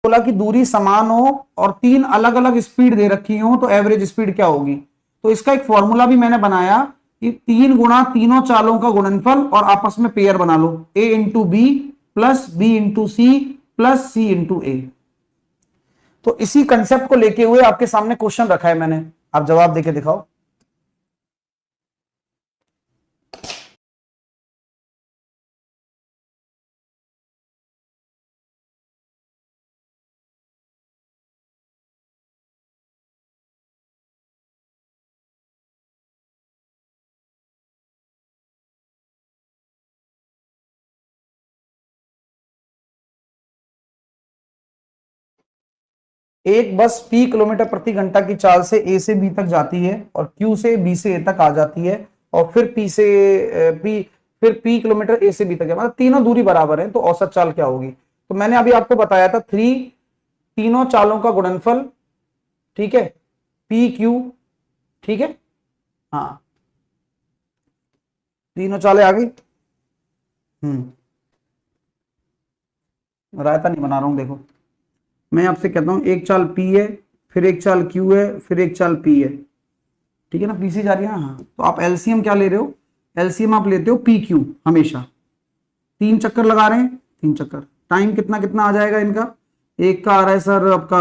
बोला कि दूरी समान हो और तीन अलग अलग स्पीड दे रखी हो तो एवरेज स्पीड क्या होगी। तो इसका एक फॉर्मूला भी मैंने बनाया कि 3 गुणा तीनों चालों का गुणनफल और आपस में पेयर बना लो, a into B plus B into C plus C into A. तो इसी कंसेप्ट को लेके हुए आपके सामने क्वेश्चन रखा है मैंने, आप जवाब देके दिखाओ। एक बस P किलोमीटर प्रति घंटा की चाल से A से B तक जाती है और Q से B से A तक आ जाती है और फिर P किलोमीटर A से B तक है, मतलब तीनों दूरी बराबर है, तो औसत चाल क्या होगी। तो मैंने अभी आपको बताया था 3 तीनों चालों का गुणनफल, ठीक है, PQ, ठीक है, हाँ तीनों चालें आ गई। रायता नहीं बना रहा हूं, देखो मैं आपसे कहता हूं एक चाल P है, फिर एक चाल Q है, फिर एक चाल P है, ठीक है ना, पी से जा रही है ना। हाँ, तो आप एलसीएम क्या ले रहे हो, एलसीएम आप लेते हो PQ हमेशा। 3 चक्कर लगा रहे हैं, 3 चक्कर, टाइम कितना कितना आ जाएगा इनका, एक का आ रहा है सर आपका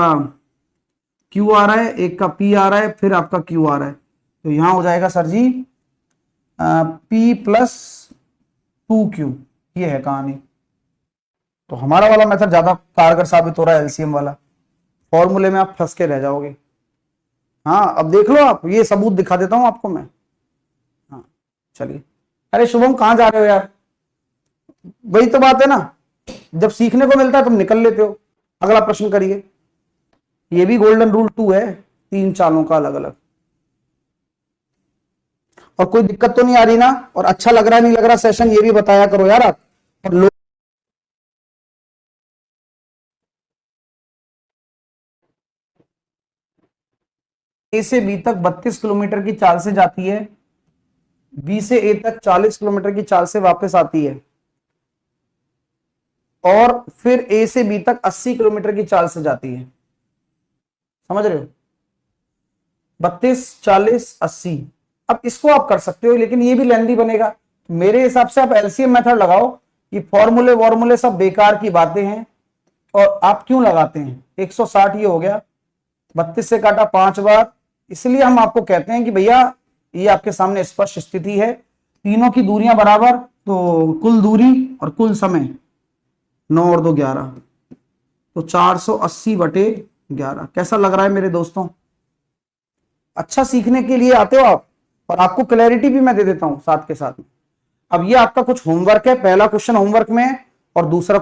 Q आ रहा है, एक का P आ रहा है, फिर आपका Q आ रहा है, तो यहां हो जाएगा सर जी P प्लस 2Q। ये है कहानी। तो हमारा वाला मेथड ज्यादा कारगर साबित हो रहा है, एलसीएम वाला। फॉर्मूले में आप फंस के रह जाओगे। हाँ अब देख लो आप, ये सबूत दिखा देता हूं आपको मैं। हाँ चलिए, अरे शुभम कहां जा रहे हो यार, वही तो बात है ना, जब सीखने को मिलता है तुम निकल लेते हो। अगला प्रश्न करिए, ये भी गोल्डन रूल 2 है, 3 चालों का अलग अलग। और कोई दिक्कत तो नहीं आ रही ना, और अच्छा लग रहा है नहीं लग रहा सेशन, ये भी बताया करो यार आप। और लोग ए से बी तक 32 किलोमीटर की चाल से जाती है, बी से ए तक 40 किलोमीटर की चाल से वापस आती है, और फिर ए से बी तक 80 किलोमीटर की चाल से जाती है। समझ रहे हो, 32, 40, 80। अब इसको आप कर सकते हो, लेकिन ये भी लेंदी बनेगा। मेरे हिसाब से आप एलसीएम मेथड लगाओ, ये फॉर्मूले वॉर्मूले सब बेकार की बातें हैं। और आप क्यों लगाते हैं, 160 ये हो गया, 32 से काटा 5 बार, इसलिए हम आपको कहते हैं कि भैया ये आपके सामने स्पष्ट स्थिति है, तीनों की दूरियां बराबर, तो कुल दूरी और कुल समय 9 और 2 11, तो 480/11। कैसा लग रहा है मेरे दोस्तों, अच्छा सीखने के लिए आते हो आप, और आपको क्लैरिटी भी मैं दे देता हूं साथ के साथ में। अब ये आपका कुछ होमवर्क है, पहला क्वेश्चन होमवर्क में, और दूसरा